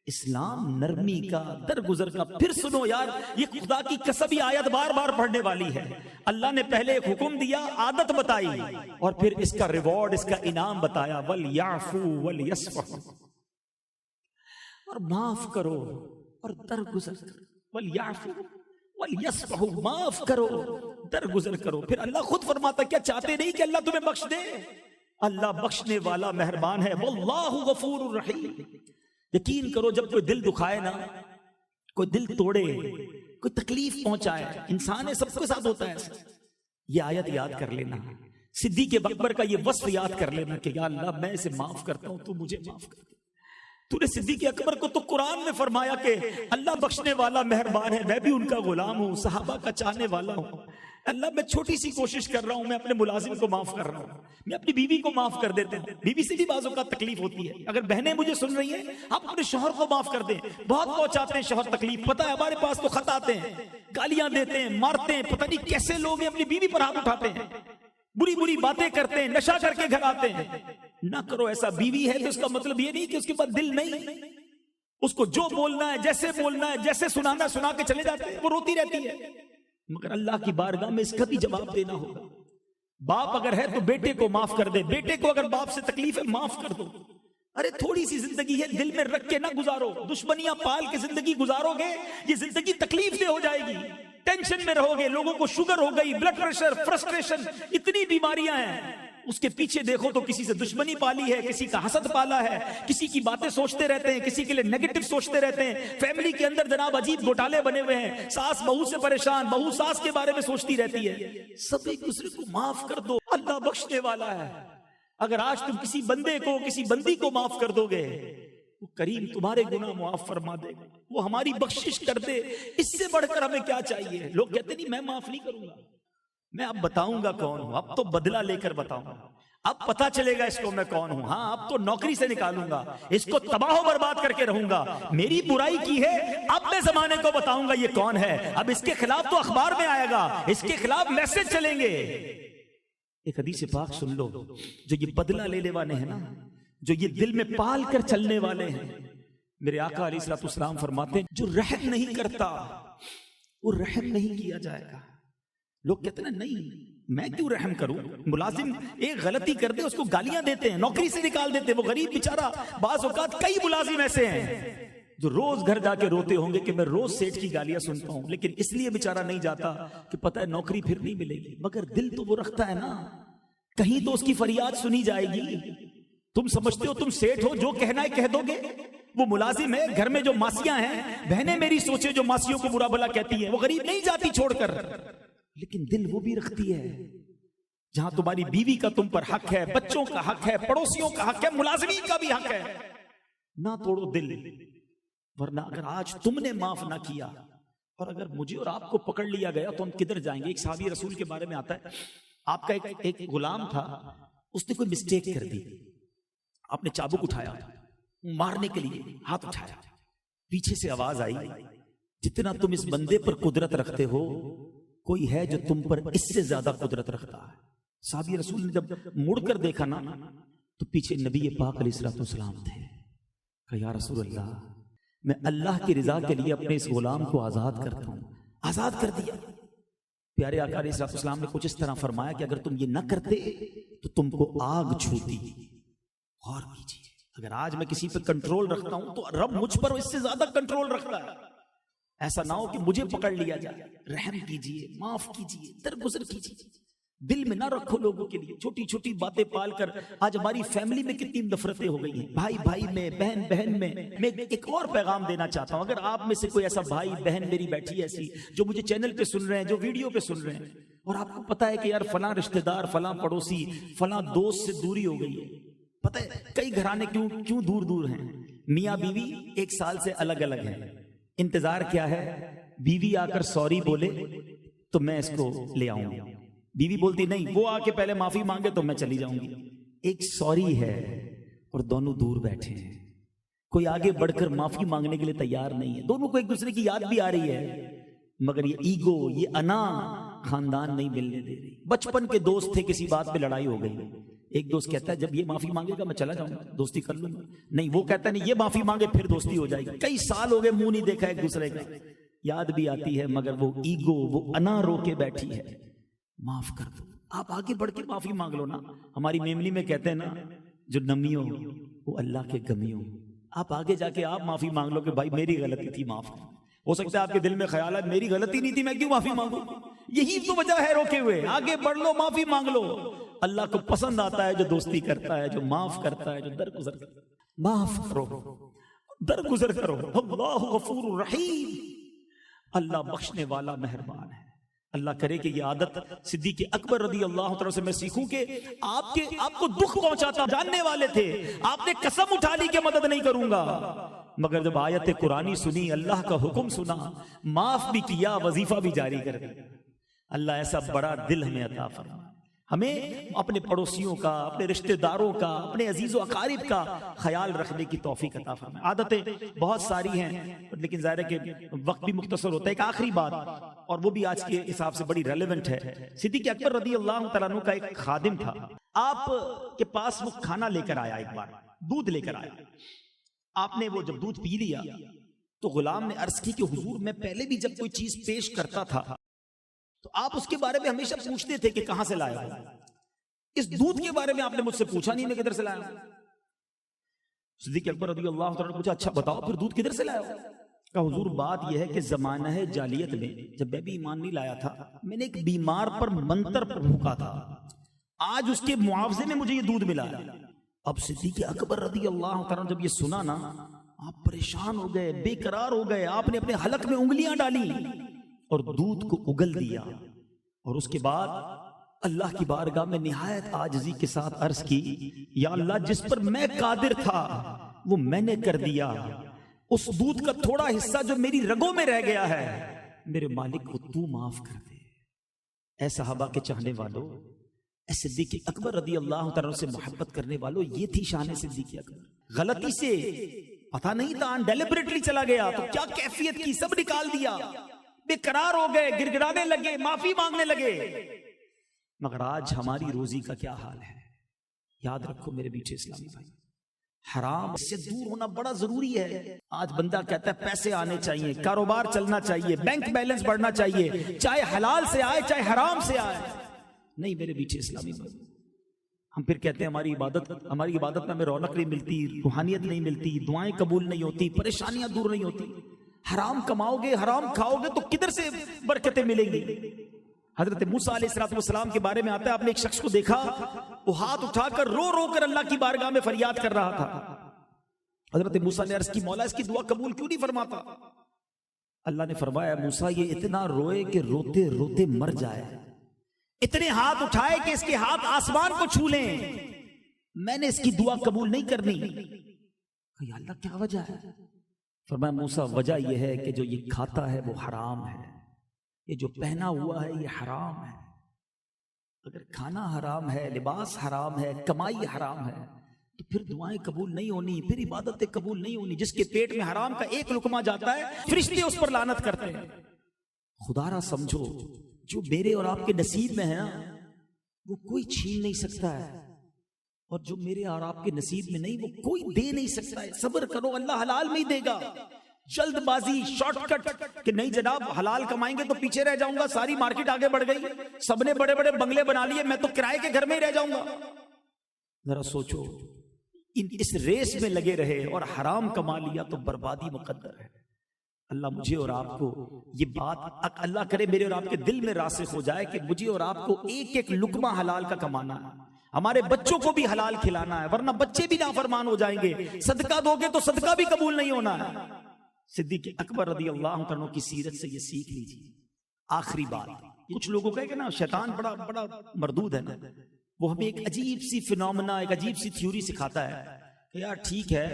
اسلام نرمی کا، درگزر کا. پھر سنو یار، یہ خدا کی قسم یہ آیت بار بار پڑھنے والی ہے. اللہ نے پہلے ایک حکم دیا، عادت بتائی، اور پھر اس کا ریوارڈ، اس کا انعام بتایا. وَلْيَعْفُوا وَلْيَصْفَحُوا، اور معاف کرو اور درگزر کرو. وَلْيَعْفُوا وَلْيَصْفَحُوا، معاف کرو، درگزر کرو. پھر اللہ خود فرماتا کیا چاہتے نہیں کہ اللہ تمہیں بخش دے؟ اللہ بخشنے والا مہربان ہے. وَاللَّهُ غَفُورٌ رَحِيمٌ. یقین کرو جب کوئی دل دکھائے نا، کوئی دل توڑے، کوئی تکلیف پہنچائے، انسان ہے، سب کے ساتھ ہوتا ہے ایسا، یہ آیت یاد کر لینا، صدیق اکبر کا یہ وصف یاد کر لینا کہ یا اللہ میں اسے معاف کرتا ہوں، تو مجھے معاف کر دے. تو نے صدیق اکبر کو تو قرآن میں فرمایا کہ اللہ بخشنے والا مہربان ہے، میں بھی ان کا غلام ہوں، صحابہ کا چاہنے والا ہوں. اللہ میں چھوٹی سی کوشش کر رہا ہوں، میں اپنے ملازم کو معاف کر رہا ہوں، میں اپنی بیوی کو معاف کر دیتا ہوں. بیوی سے بھی بعض اوقات تکلیف ہوتی ہے. اگر بہنیں مجھے سن رہی ہیں، آپ اپنے شوہر کو معاف کر دیں. بہت پہنچاتے ہیں شوہر تکلیف، پتہ ہے ہمارے پاس تو خط آتے ہیں، گالیاں دیتے ہیں، مارتے ہیں، پتہ نہیں کیسے لوگ ہیں، اپنی بیوی پر ہاتھ اٹھاتے ہیں، بری بری باتیں کرتے ہیں، نشہ کر کے گھر آتے ہیں. نہ کرو ایسا. بیوی ہے تو اس کا مطلب یہ نہیں کہ اس کے بعد دل نہیں، اس کو جو بولنا ہے، جیسے بولنا ہے، جیسے سنانا سنا کے چلے جاتے ہیں، وہ روتی رہتی ہے. مگر اللہ کی بارگاہ میں اس کا بھی جواب دینا ہوگا. باپ اگر ہے تو بیٹے کو معاف کر دے، بیٹے کو اگر باپ سے تکلیف ہے معاف کر دو. ارے تھوڑی سی زندگی ہے، دل میں رکھ کے نہ گزارو. دشمنیاں پال کے زندگی گزارو گے، یہ زندگی تکلیف دہ ہو جائے گی. ٹینشن میں رہو گے، لوگوں کو شوگر ہو گئی، بلڈ پریشر، فرسٹریشن، اتنی بیماریاں ہیں. اس کے پیچھے دیکھو تو کسی سے دشمنی پالی ہے، کسی کا حسد پالا ہے، کسی کی باتیں سوچتے رہتے ہیں، کسی کے لیے نیگیٹو سوچتے رہتے ہیں. فیملی کے اندر جناب عجیب گھوٹالے بنے ہوئے ہیں، ساس بہو سے پریشان، بہو ساس کے بارے میں سوچتی رہتی ہے. سب ایک دوسرے کو معاف کر دو، اللہ بخشنے والا ہے. اگر آج تم کسی بندے کو، کسی بندی کو معاف کر دو گے، وہ کریم تمہارے گناہ معاف فرما دے گا، وہ ہماری بخشش کر دے. اس سے بڑھ کر ہمیں کیا چاہیے؟ لوگ کہتے نہیں میں معاف نہیں کروں گا. میں اب بتاؤں گا کون ہوں، اب تو بدلہ لے کر بتاؤں گا، اب پتا چلے گا اس کو میں کون ہوں. ہاں اب تو نوکری سے نکالوں گا، اس کو تباہ و برباد کر کے رہوں گا. میری برائی کی ہے، اب میں زمانے کو بتاؤں گا یہ کون ہے. اب اس کے خلاف تو اخبار میں آئے گا، اس کے خلاف میسج چلیں گے. ایک حدیث پاک سن لو، جو یہ بدلہ لینے والے ہیں نا، جو یہ دل میں پال کر چلنے والے ہیں، میرے آقا علیہ الصلوۃ والسلام فرماتے ہیں جو رحم نہیں کرتا وہ رحم نہیں کیا جائے گا. لوگ کہتے ہیں نہیں میں کیوں رحم کروں، ملازم ایک غلطی کر دے اس کو گالیاں دیتے ہیں، نوکری سے نکال دیتے ہیں، وہ غریب بیچارہ. بعض اوقات کئی ملازم ایسے ہیں جو روز گھر جا کے روتے ہوں گے کہ میں روز سیٹ کی گالیاں سنتا ہوں، لیکن اس لیے بیچارہ نہیں جاتا کہ پتہ ہے نوکری پھر نہیں ملے گی. مگر دل تو وہ رکھتا ہے نا، کہیں تو اس کی فریاد سنی جائے گی. تم سمجھتے ہو تم سیٹ ہو، جو کہنا ہے کہہ دو گے. وہ ملازم ہے، گھر میں جو ماسیاں ہیں، بہنیں میری سوچے جو ماسیوں کو برا بھلا کہتی ہیں، وہ غریب نہیں جاتی چھوڑ کر، لیکن دل وہ بھی رکھتی ہے. جہاں تمہاری بیوی کا تم پر حق ہے، بچوں کا حق ہے، پڑوسیوں کا حق ہے، ملازمین کا بھی حق ہے. نہ توڑو دل، ورنہ اگر آج تم نے معاف نہ کیا اور اگر مجھے اور آپ کو پکڑ لیا گیا تو ہم کدھر جائیں گے. ایک صحابی رسول کے بارے میں آتا ہے، آپ کا ایک غلام تھا، اس نے کوئی مسٹیک کر دی، آپ نے چابک اٹھایا مارنے کے لیے، ہاتھ اٹھایا، پیچھے سے آواز آئی جتنا تم اس بندے پر قدرت رکھتے ہو کوئی ہے جو تم پر اس سے زیادہ قدرت رکھتا ہے. صحابی رسول نے جب مڑ کر دیکھا نا تو پیچھے نبی پاک علیہ الصلوۃ والسلام تھے. کہ یا رسول اللہ، میں اللہ کی رضا کے لیے اپنے اس غلام کو آزاد کرتا ہوں. آزاد کر دیا. پیارے آقا علیہ الصلوۃ والسلام نے کچھ اس طرح فرمایا کہ اگر تم یہ نہ کرتے تو تم کو آگ چھوتی. غور کیجیے، اگر آج میں کسی پہ کنٹرول رکھتا ہوں تو رب مجھ پر اس سے زیادہ کنٹرول رکھتا ہے. ایسا نہ ہو کہ مجھے پکڑ لیا جائے. رحم کیجیے، معاف کیجیے، درگزر کیجیے. دل میں نہ رکھو لوگوں کے لیے چھوٹی چھوٹی باتیں پال کر. آج ہماری فیملی میں کتنی نفرتیں ہو گئی ہیں، بھائی بھائی میں، بہن بہن میں. میں ایک اور پیغام دینا چاہتا ہوں، اگر آپ میں سے کوئی ایسا بھائی بہن میری بیٹھی ایسی جو مجھے چینل پہ سن رہے ہیں، جو ویڈیو پہ سن رہے ہیں، اور آپ کو پتا ہے کہ یار فلاں رشتہ دار، فلاں پڑوسی، فلاں دوست سے دوری ہو گئی ہے. پتہ ہے کئی گھرانے کیوں دور دور ہیں. میاں بیوی 1 سال سے الگ الگ ہیں. انتظار کیا ہے؟ بیوی آ کر سوری بولے تو میں اس کو لے آؤں گی. بیوی بولتی نہیں، وہ آ کے پہلے معافی مانگے تو میں چلی جاؤں گی. ایک سوری ہے اور دونوں دور بیٹھے ہیں، کوئی آگے بڑھ کر معافی مانگنے کے لیے تیار نہیں ہے. دونوں کو ایک دوسرے کی یاد بھی آ رہی ہے، مگر یہ ایگو، یہ انا خاندان نہیں ملنے دے رہی. بچپن کے دوست تھے، کسی بات پہ لڑائی ہو گئی، ایک دوست کہتا ہے جب یہ معافی مانگے گا میں چلا جاؤں گا، دوستی کر لوں گا. نہیں، وہ کہتا ہے نہیں، یہ معافی مانگے پھر دوستی ہو جائے گی. کئی سال ہو گئے منہ نہیں دیکھا ایک دوسرے کا، یاد بھی آتی ہے مگر وہ ایگو، وہ انا رو کے بیٹھی ہے. معاف کر دو. آپ آگے بڑھ کے معافی مانگ لو نا. ہماری میمنی میں کہتے ہیں نا، جو نمیوں وہ اللہ کے گمیوں. آپ آگے جا کے آپ معافی مانگ لو کہ بھائی میری غلطی تھی، معاف کر. ہو سکتا ہے آپ کے دل میں خیال ہے میری غلطی نہیں تھی، میں کیوں معافی مانگوں. یہی تو وجہ ہے روکے ہوئے. آگے بڑھ لو، معافی مانگ لو. اللہ کو پسند آتا ہے جو دوستی کرتا ہے، جو معاف کرتا ہے، جو درگزر کرتا ہے. معاف کرو، درگزر کرو. اللہ غفور رحیم، اللہ بخشنے والا مہربان ہے. اللہ کرے کہ یہ عادت صدیق اکبر رضی اللہ تعالیٰ سے میں سیکھوں کہ آپ کو دکھ پہنچاتا جاننے والے تھے، آپ نے قسم اٹھا لی کہ مدد نہیں کروں گا، مگر جب آیت قرآنی سنی، اللہ کا حکم سنا، معاف بھی کیا، وظیفہ بھی جاری کر دیا. اللہ ایسا بڑا دل ہمیں عطا فرمائے. ہمیں اپنے پڑوسیوں کا، اپنے رشتہ داروں کا، اپنے عزیز و اقارب کا خیال رکھنے کی توفیق عطا فرمائے. عادتیں بہت ساری ہیں لیکن ظاہر ہے کہ وقت بھی مختصر ہوتا ہے. ایک آخری بات، اور وہ بھی آج کے حساب سے بڑی ریلیونٹ ہے. صدیق اکبر رضی اللہ تعالیٰ عنہ کا ایک خادم تھا. آپ کے پاس وہ کھانا لے کر آیا، ایک بار دودھ لے کر آیا. آپ نے وہ جب دودھ پی لیا تو غلام نے عرض کی کہ حضور میں پہلے بھی جب کوئی چیز پیش کرتا تھا تو آپ اس کے بارے میں ہمیشہ پوچھتے تھے کہ کہاں سے لایا ہو. اس دودھ کے بارے میں آپ نے مجھ سے پوچھا نہیں میں کدھر سے لایا ہوں. صدیق اکبر رضی اللہ تعالیٰ نے پوچھا اچھا بتاؤ پھر دودھ کدھر سے لایا ہو. کہا حضور بات یہ ہے کہ زمانہ جاہلیت میں جب میں بھی ایمان نہیں لایا تھا، میں نے ایک بیمار پر منتر پھونکا تھا، آج اس کے معاوضے میں مجھے یہ دودھ ملا. اب صدیق اکبر رضی اللہ تعالیٰ جب یہ سنا نا، آپ پریشان ہو گئے، بے قرار ہو گئے. آپ نے اپنے حلق میں انگلیاں ڈالی اور دودھ کو اگل دیا، اور اس کے بعد اللہ کی بارگاہ میں نہایت عاجزی کے ساتھ عرض کی، یا اللہ جس پر میں قادر تھا وہ میں نے کر دیا، اس دودھ کا تھوڑا حصہ جو میری رگوں میں رہ گیا ہے میرے مالک کو تو معاف کر دے. اے صحابہ کے چاہنے والوں، اے صدیق اکبر رضی اللہ تعالیٰ سے محبت کرنے والوں، یہ تھی شان صدیق اکبر. غلطی سے پتہ نہیں تھا، ڈیلیبریٹلی چلا گیا تو کیا کیفیت کی، سب نکال دیا، بے قرار ہو گئے، گر گرانے لگے، معافی مانگنے لگے. مگر آج ہماری روزی کا کیا حال ہے. یاد رکھو میرے بیٹے اسلامی بھائی، حرام سے دور ہونا بڑا ضروری ہے. آج بندہ کہتا ہے پیسے آنے چاہیے، کاروبار چلنا چاہیے، بینک بیلنس بڑھنا چاہیے، چاہے حلال سے آئے چاہے حرام سے آئے. نہیں میرے بیٹے اسلامی بھائی، ہم پھر کہتے ہیں ہماری عبادت میں ہمیں رونق نہیں ملتی، روحانیت نہیں ملتی، دعائیں قبول نہیں ہوتی، پریشانیاں دور نہیں ہوتی. حرام کماؤ گے، حرام کھاؤ گے تو کدھر سے برکتیں ملیں گی. حضرت موسیٰ علیہ السلام کے بارے میں آتا ہے، آپ نے ایک شخص کو دیکھا، وہ ہاتھ اٹھا کر رو رو کر اللہ کی بارگاہ میں فریاد کر رہا تھا. حضرت موسیٰ نے عرض کی مولا اس کی دعا قبول کیوں نہیں فرماتا. اللہ نے فرمایا موسیٰ یہ اتنا روئے کہ روتے روتے مر جائے، اتنے ہاتھ اٹھائے کہ اس کے ہاتھ آسمان کو چھو لیں، میں نے اس کی دعا قبول نہیں کرنی. کہ اللہ کیا وجہ ہے؟ فرمایا موسیٰ وجہ یہ ہے کہ جو یہ کھاتا ہے وہ حرام ہے، یہ جو پہنا ہوا ہے یہ حرام ہے. اگر کھانا حرام ہے، لباس حرام ہے، کمائی حرام ہے تو پھر دعائیں قبول نہیں ہونی، پھر عبادتیں قبول نہیں ہونی. جس کے پیٹ میں حرام کا ایک لقمہ جاتا ہے فرشتے اس پر لعنت کرتے ہیں. خدا را سمجھو جو میرے اور آپ کے نصیب میں ہے نا وہ کوئی چھین نہیں سکتا ہے، اور جو میرے اور آپ کے نصیب میں نہیں وہ کوئی دے نہیں سکتا ہے. صبر کرو، اللہ حلال میں ہی دے گا. جلد بازی، شارٹ کٹ کہ نہیں جناب حلال کمائیں گے تو پیچھے رہ جاؤں گا، ساری مارکیٹ آگے بڑھ گئی، سب نے بڑے بڑے بنگلے بنا لیے، میں تو کرائے کے گھر میں ہی رہ جاؤں گا. ذرا سوچو، اس ریس میں لگے رہے اور حرام کما لیا تو بربادی مقدر ہے. اللہ مجھے اور آپ کو یہ بات اللہ کرے میرے اور آپ کے دل میں راسخ ہو جائے کہ مجھے اور آپ کو ایک ایک لقمہ حلال کا کمانا ہے، ہمارے بچوں کو بھی حلال کھلانا ہے، ورنہ بچے بھی نافرمان ہو جائیں گے. صدقہ دو گے تو صدقہ بھی قبول نہیں ہونا ہے. صدیق اکبر رضی اللہ عنہ کی سیرت سے یہ سیکھ لیجیے. آخری بات، کچھ لوگوں کا ہے کہ نا شیطان بڑا مردود ہے نا، وہ ہمیں ایک عجیب سی فینومینا، ایک عجیب سی تھیوری سکھاتا ہے کہ یار ٹھیک ہے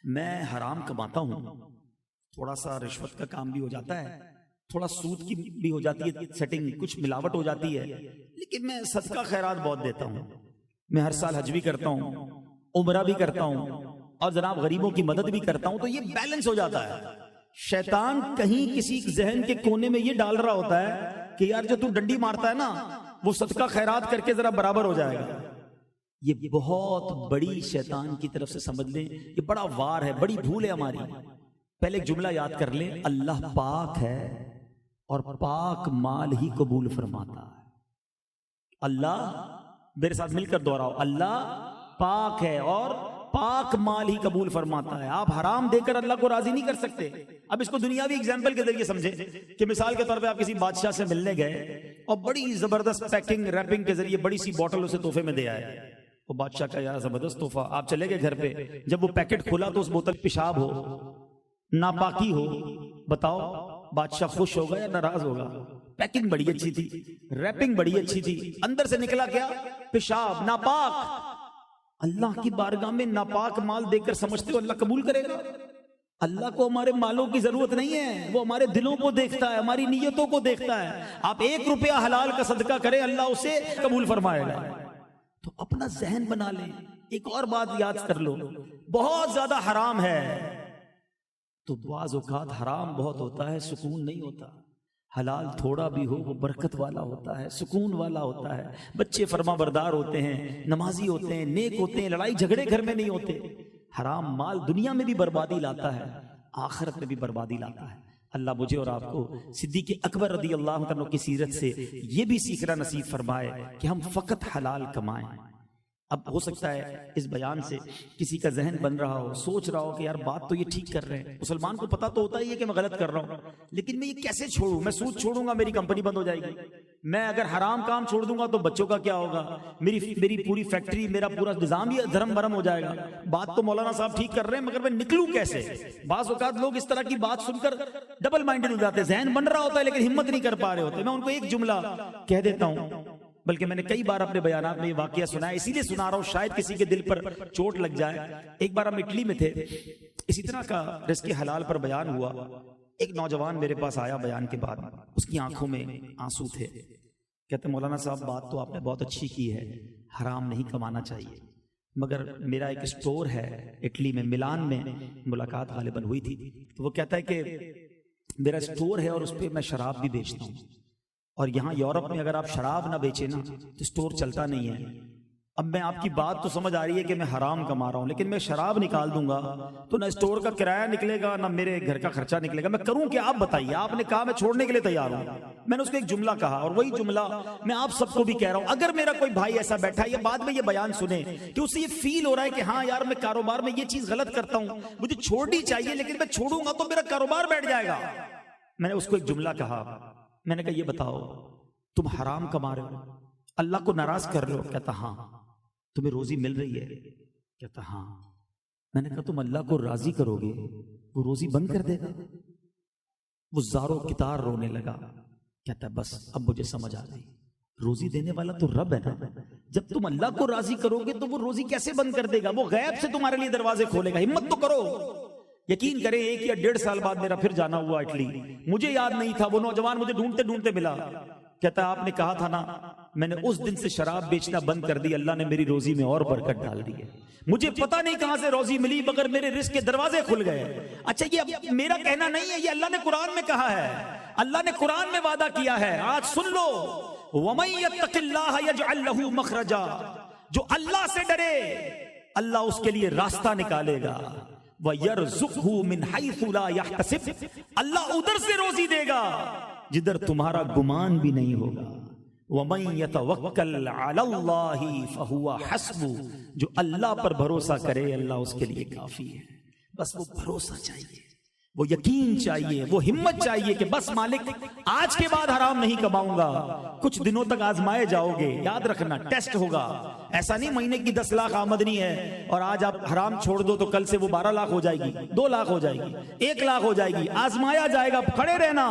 میں حرام کماتا ہوں، تھوڑا سا رشوت کا کام بھی ہو جاتا ہے، تھوڑا سود کی بھی ہو جاتی ہے سیٹنگ، کچھ ملاوٹ ہو جاتی ہے، لیکن میں صدقہ خیرات بہت دیتا ہوں، میں ہر سال حج بھی کرتا ہوں، عمرہ بھی کرتا ہوں، اور جناب غریبوں کی مدد بھی کرتا ہوں، تو یہ بیلنس ہو جاتا ہے. شیطان کہیں کسی ذہن کے کونے میں یہ ڈال رہا ہوتا ہے کہ یار جو تو ڈنڈی مارتا ہے نا وہ صدقہ خیرات کر کے ذرا برابر ہو جائے گا. یہ بہت بڑی شیطان کی طرف سے سمجھ لیں، یہ بڑا وار ہے، بڑی بھول ہے ہماری۔ پہلے ایک جملہ یاد کر لیں، اللہ پاک ہے اور پاک مال ہی قبول فرماتا ہے۔ اللہ، میرے ساتھ مل کر دوہراؤ، اللہ پاک ہے اور پاک مال ہی قبول فرماتا ہے۔ آپ حرام دے کر اللہ کو راضی نہیں کر سکتے۔ اب اس کو دنیاوی اگزامپل کے ذریعے سمجھیں کہ مثال کے طور پہ آپ کسی بادشاہ سے ملنے گئے اور بڑی زبردست پیکنگ ریپنگ کے ذریعے بڑی سی بوٹل اسے تحفے میں دے آئے۔ وہ بادشاہ کا یار زبردست تحفہ، آپ چلے گئے گھر پہ، جب وہ پیکٹ کھولا تو اس بوتل پیشاب ہو، ناپاکی ہو، بتاؤ بادشاہ خوش ہوگا یا ناراض ہوگا؟ پیکنگ بڑی اچھی تھی، ریپنگ بڑی اچھی تھی، اندر سے نکلا کیا؟ پیشاب، ناپاک۔ اللہ کی بارگاہ میں ناپاک مال دے کر سمجھتے ہو اللہ قبول کرے گا؟ اللہ کو ہمارے مالوں کی ضرورت نہیں ہے، وہ ہمارے دلوں کو دیکھتا ہے، ہماری نیتوں کو دیکھتا ہے۔ آپ 1 روپیہ حلال کا صدقہ کریں، اللہ اسے قبول فرمائے گا۔ تو اپنا ذہن بنا لیں۔ ایک اور بات یاد کر لو، بہت زیادہ حرام ہے تو بعض اوقات حرام بہت ہوتا ہے، سکون نہیں ہوتا۔ حلال تھوڑا بھی ہو وہ برکت والا ہوتا ہے، سکون والا ہوتا ہے، بچے فرما بردار ہوتے ہیں، نمازی ہوتے ہیں، نیک ہوتے ہیں، لڑائی جھگڑے گھر میں نہیں ہوتے۔ حرام مال دنیا میں بھی بربادی لاتا ہے، آخرت میں بھی بربادی لاتا ہے۔ اللہ مجھے اور آپ کو صدیق اکبر رضی اللہ عنہ کی سیرت سے یہ بھی سیکھنا نصیب فرمائے کہ ہم فقط حلال کمائیں۔ اب ہو سکتا ہے اس بیان سے کسی کا ذہن بن رہا ہو، سوچ رہا ہو کہ یار بات تو یہ ٹھیک کر رہے ہیں، مسلمان کو پتا تو ہوتا ہی ہے کہ میں غلط کر رہا ہوں، لیکن میں یہ کیسے چھوڑوں؟ میں سود چھوڑوں گا میری کمپنی بند ہو جائے گی، میں اگر حرام کام چھوڑ دوں گا تو بچوں کا کیا ہوگا، میری پوری فیکٹری، میرا پورا نظام ہی دھرم برم ہو جائے گا۔ بات تو مولانا صاحب ٹھیک کر رہے ہیں، مگر میں نکلوں کیسے؟ بعض اوقات لوگ اس طرح کی بات سن کر ڈبل مائنڈڈ ہو جاتے ہیں، ذہن بن رہا ہوتا ہے لیکن ہمت نہیں کر پا رہے ہوتے۔ میں ان کو ایک جملہ کہہ دیتا ہوں، بلکہ میں نے کئی بار اپنے بیانات میں یہ واقعہ سنا ہے، اسی لیے سنا رہا ہوں شاید کسی کے دل پر چوٹ لگ جائے۔ ایک بار ہم اٹلی میں تھے، اسی طرح کا رزق حلال پر بیان ہوا۔ ایک نوجوان میرے پاس آیا بیان کے بعد، اس کی آنکھوں میں آنسو تھے۔ کہتے مولانا صاحب بات تو آپ نے بہت اچھی کی ہے، حرام نہیں کمانا چاہیے، مگر میرا ایک اسٹور ہے اٹلی میں، ملان میں ملاقات غالباً ہوئی تھی، تو وہ کہتا ہے کہ میرا اسٹور ہے اور اس پہ میں شراب بھی بیچتا ہوں، اور یہاں یورپ میں اگر آپ شراب نہ بیچے نا تو اسٹور چلتا نہیں ہے۔ اب میں آپ کی بات تو سمجھ آ رہی ہے کہ میں حرام کما رہا ہوں، لیکن میں شراب نکال دوں گا تو نہ اسٹور کا کرایہ نکلے گا نہ میرے گھر کا خرچہ نکلے گا، میں کروں کہ آپ بتائیے؟ آپ نے کہا میں چھوڑنے کے لیے تیار ہوں۔ میں نے اس کو ایک جملہ کہا اور وہی جملہ میں آپ سب کو بھی کہہ رہا ہوں، اگر میرا کوئی بھائی ایسا بیٹھا ہے یا بعد میں یہ بیان سنے کہ اسے یہ فیل ہو رہا ہے کہ ہاں یار میں کاروبار میں یہ چیز غلط کرتا ہوں، مجھے چھوڑنی چاہیے لیکن میں چھوڑوں گا تو میرا کاروبار بیٹھ جائے گا، میں نے اس کو ایک جملہ کہا، میں نے کہا یہ بتاؤ تم حرام کما رہے ہو، اللہ کو ناراض کر رہے ہو؟ کہتا ہاں۔ تمہیں روزی مل رہی ہے؟ کہتا ہاں۔ میں نے کہا تم اللہ کو راضی کرو گے وہ روزی بند کر دے گا؟ وہ زارو کتار رونے لگا۔ کہتا بس اب مجھے سمجھ آ گئی، روزی دینے والا تو رب ہے نا، جب تم اللہ کو راضی کرو گے تو وہ روزی کیسے بند کر دے گا؟ وہ غیب سے تمہارے لیے دروازے کھولے گا، ہمت تو کرو۔ یقین کریں 1 یا 1.5 سال بعد میرا پھر جانا ہوا اٹلی، مجھے یاد نہیں تھا، وہ نوجوان مجھے ڈھونڈتے ڈھونڈتے ملا۔ کہتا آپ نے کہا تھا نا، میں نے اس دن سے شراب بیچنا بند کر دی، اللہ نے میری روزی میں اور برکت ڈال دی ہے، مجھے پتا نہیں کہاں سے روزی ملی مگر میرے رزق کے دروازے کھل گئے۔ اچھا یہ میرا کہنا نہیں ہے، یہ اللہ نے قرآن میں کہا ہے، اللہ نے قرآن میں وعدہ کیا ہے، آج سن لو، وَمَن يَتَّقِ اللَّهَ يَجْعَل لَّهُ مَخْرَجًا، جو اللہ سے ڈرے اللہ اس کے لیے راستہ نکالے گا، وَيَرْزُقْهُ مِنْ حَيْثُ لَا يَحْتَسِبُ، اللہ ادھر سے روزی دے گا جدھر تمہارا گمان بھی نہیں ہوگا۔ وَمَن يَتَوَكَّلْ عَلَى اللَّهِ فَهُوَ حَسْبُهُ، جو اللہ پر بھروسہ کرے اللہ اس کے لیے کافی ہے۔ بس وہ بھروسہ چاہیے، وہ یقین چاہیے، وہ ہمت چاہیے کہ بس مالک آج کے بعد حرام نہیں کماؤں گا۔ کچھ دنوں تک آزمائے جاؤ گے، یاد رکھنا ٹیسٹ ہوگا، ایسا نہیں مہینے کی 10 لاکھ آمدنی ہے اور آج آپ حرام چھوڑ دو تو کل سے وہ 12 لاکھ ہو جائے گی، 2 لاکھ ہو جائے گی، 1 لاکھ ہو جائے گی، آزمایا جائے گا، کھڑے رہنا،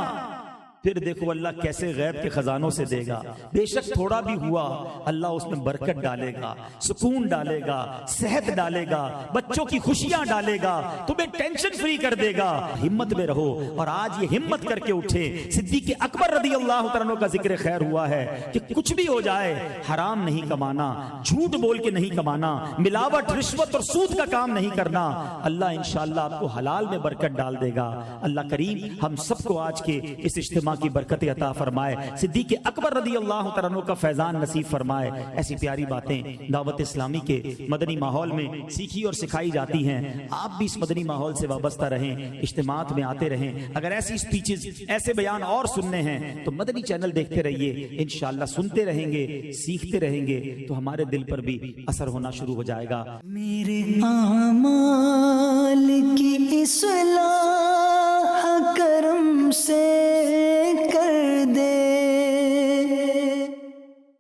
پھر دیکھو اللہ کیسے غیب کے خزانوں سے دے گا۔ بے شک تھوڑا بھی ہوا اللہ اس میں برکت ڈالے گا، سکون ڈالے گا، صحت ڈالے گا، بچوں کی خوشیاں ڈالے گا، تمہیں ٹینشن فری کر دے گا۔ ہمت میں رہو، اور آج یہ ہمت کر کے اٹھے۔ صدیق اکبر رضی اللہ تعالیٰ کا ذکر خیر ہوا ہے کہ کچھ بھی ہو جائے حرام نہیں کمانا، جھوٹ بول کے نہیں کمانا، ملاوٹ، رشوت اور سود کا کام نہیں کرنا، اللہ انشاءاللہ آپ کو حلال میں برکت ڈال دے گا۔ اللہ کریم ہم سب کو آج کے اس اجتماع اجتماع کی برکت عطا فرمائے، صدیق اکبر رضی اللہ تعالیٰ عنہ کا فیضان نصیب فرمائے۔ ایسی پیاری باتیں دعوت اسلامی کے مدنی ماحول میں سیکھی اور سکھائی جاتی ہیں، آپ بھی اس مدنی ماحول سے وابستہ رہیں، اجتماعات میں آتے رہیں۔ اگر ایسی سپیچز، ایسے بیان اور سننے ہیں تو مدنی چینل دیکھتے رہیے، انشاءاللہ سنتے رہیں گے، سیکھتے رہیں گے تو ہمارے دل پر بھی اثر ہونا شروع ہو جائے گا۔ میرے آمال